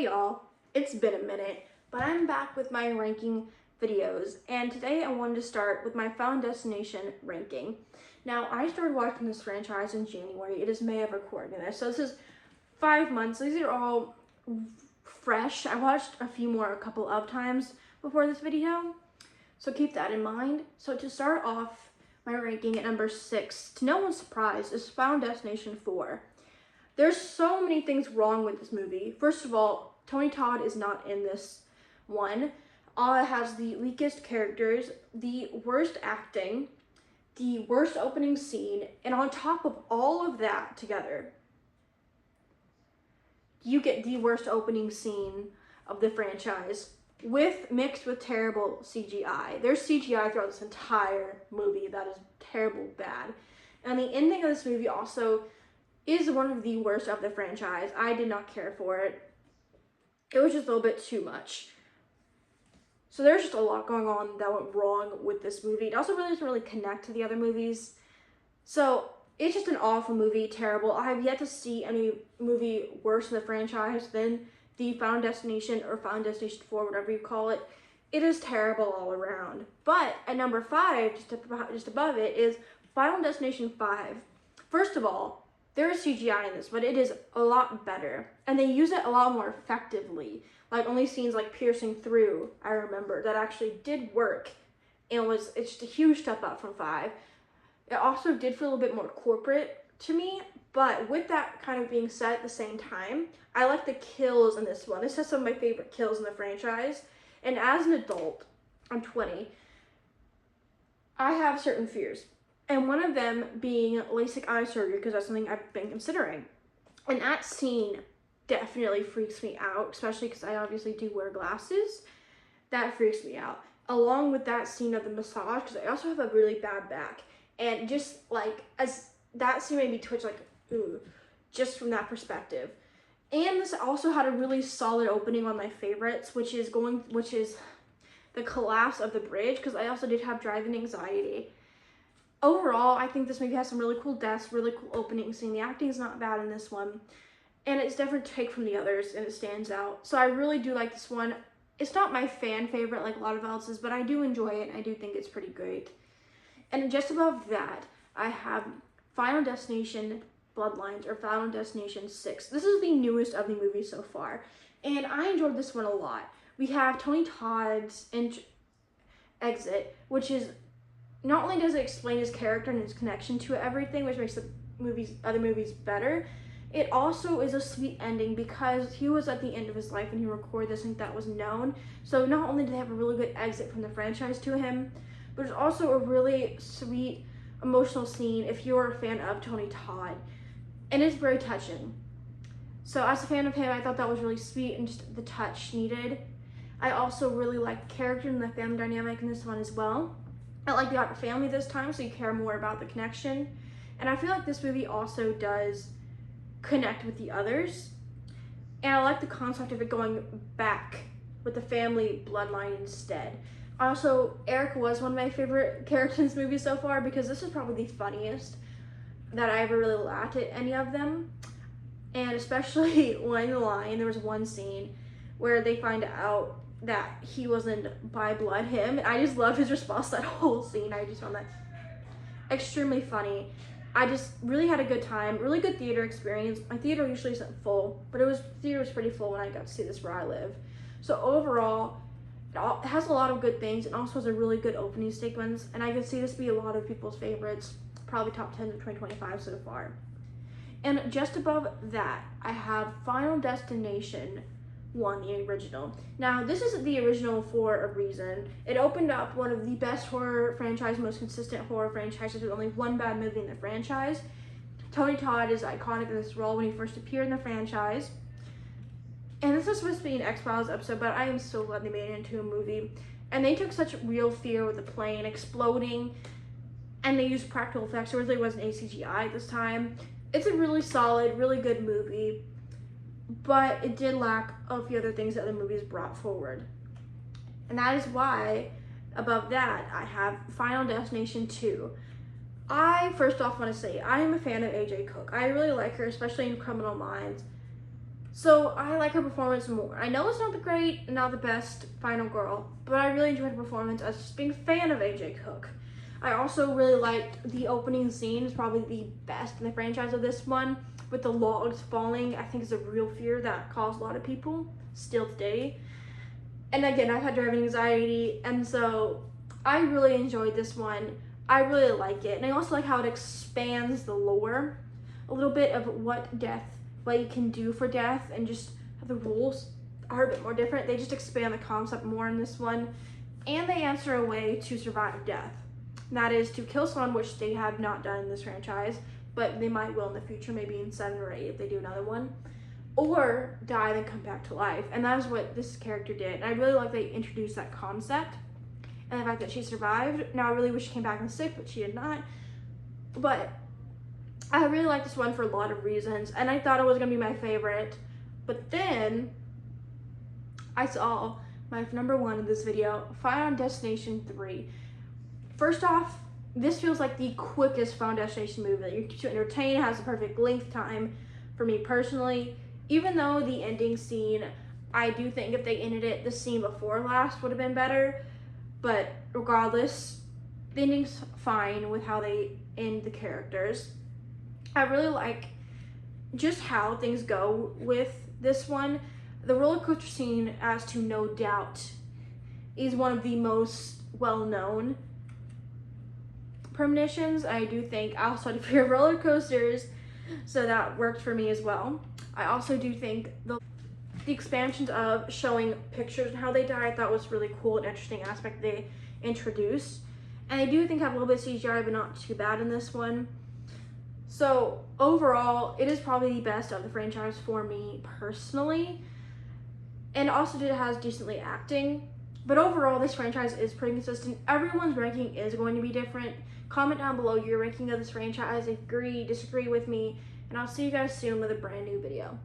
Hey y'all, it's been a minute, but I'm back with my ranking videos, and today I wanted to start with my Final Destination ranking. Now, I started watching this franchise in January. It is May of recording this, so this is 5 months. These are all fresh. I watched a few more a couple of times before this video, so keep that in mind. So to start off my ranking at number 6, to no one's surprise, is Final Destination 4. There's so many things wrong with this movie. First of all, Tony Todd is not in this one. It has the weakest characters, the worst acting, the worst opening scene, and on top of all of that together, you get the worst opening scene of the franchise mixed with terrible CGI. There's CGI throughout this entire movie that is terrible bad. And the ending of this movie also is one of the worst of the franchise. I did not care for it. It was just a little bit too much. So there's just a lot going on that went wrong with this movie. It also really doesn't really connect to the other movies. So it's just an awful movie, terrible. I have yet to see any movie worse in the franchise than the Final Destination or Final Destination 4, whatever you call it. It is terrible all around. But at number 5, just above it, is Final Destination 5. First of all, there is CGI in this, but it is a lot better. And they use it a lot more effectively. Like only scenes like piercing through, I remember, that actually did work. And it's just a huge step up from 5. It also did feel a little bit more corporate to me, but with that kind of being said at the same time, I like the kills in this one. This has some of my favorite kills in the franchise. And as an adult, I'm 20, I have certain fears. And one of them being LASIK eye surgery, because that's something I've been considering. And that scene definitely freaks me out, especially because I obviously do wear glasses. That freaks me out. Along with that scene of the massage, because I also have a really bad back. And just like, as that scene made me twitch, like, ooh, just from that perspective. And this also had a really solid opening on my favorites, which is the collapse of the bridge, because I also did have driving anxiety. Overall, I think this movie has some really cool deaths, really cool opening scene. The acting is not bad in this one. And it's definitely a take from the others, and it stands out. So I really do like this one. It's not my fan favorite like a lot of else's, but I do enjoy it, and I do think it's pretty great. And just above that, I have Final Destination Bloodlines, or Final Destination 6. This is the newest of the movies so far, and I enjoyed this one a lot. We have Tony Todd's exit, which is, not only does it explain his character and his connection to everything, which makes the other movies better, it also is a sweet ending because he was at the end of his life and he recorded this and that was known. So not only did they have a really good exit from the franchise to him, but it's also a really sweet, emotional scene if you're a fan of Tony Todd. And it's very touching. So as a fan of him, I thought that was really sweet and just the touch needed. I also really like the character and the family dynamic in this one as well. I like the family this time, so you care more about the connection. And I feel like this movie also does connect with the others. And I like the concept of it going back with the family bloodline instead. Also, Eric was one of my favorite characters in this movie so far because this is probably the funniest that I ever really laughed at any of them. And especially when in the line, there was one scene where they find out that he wasn't by blood him. And I just love his response to that whole scene. I just found that extremely funny. I just really had a good time, really good theater experience. My theater usually isn't full, but the theater was pretty full when I got to see this where I live. So overall, it has a lot of good things. It also has a really good opening sequence, and I can see this be a lot of people's favorites, probably top 10 of 2025 so far. And just above that, I have Final Destination 1, the original. Now, this is the original for a reason. It opened up one of the best horror franchise, most consistent horror franchises with only one bad movie in the franchise. Tony Todd is iconic in this role when he first appeared in the franchise. And this was supposed to be an X-Files episode, but I am so glad they made it into a movie. And they took such real fear with the plane exploding, and they used practical effects. There really wasn't any CGI at this time. It's a really solid, really good movie, but it did lack a few other things that the movies brought forward. And that is why, above that, I have Final Destination 2. I first off want to say I am a fan of AJ Cook. I really like her, especially in Criminal Minds. So I like her performance more. I know it's not the great, not the best final girl, but I really enjoyed her performance as just being a fan of AJ Cook. I also really liked the opening scene. It's probably the best in the franchise of this one, with the logs falling. I think is a real fear that caused a lot of people still today. And again, I've had driving anxiety, and so I really enjoyed this one. I really like it, and I also like how it expands the lore a little bit of what you can do for death, and just how the rules are a bit more different. They just expand the concept more in this one, and they answer a way to survive death. And that is to kill someone, which they have not done in this franchise, but they might will in the future, maybe in 7 or 8 if they do another one. Or die then come back to life. And that is what this character did. And I really like they introduced that concept. And the fact that she survived. Now I really wish she came back and sick, but she did not. But I really like this one for a lot of reasons. And I thought it was going to be my favorite. But then I saw my number 1 in this video, Final Destination 3. First off, this feels like the quickest Final Destination movie that you keep to entertain. It has the perfect length time for me personally. Even though the ending scene, I do think if they ended it the scene before last would have been better. But regardless, the ending's fine with how they end the characters. I really like just how things go with this one. The roller coaster scene, as to no doubt, is one of the most well-known premonitions. I do think I also had a fear of roller coasters, so that worked for me as well. I also do think the expansions of showing pictures and how they die, I thought was really cool and interesting aspect they introduced. And I do think I have a little bit of CGI, but not too bad in this one. So overall, it is probably the best of the franchise for me personally. And also it has decently acting. But overall, this franchise is pretty consistent. Everyone's ranking is going to be different. Comment down below your ranking of this franchise. Agree, disagree with me. And I'll see you guys soon with a brand new video.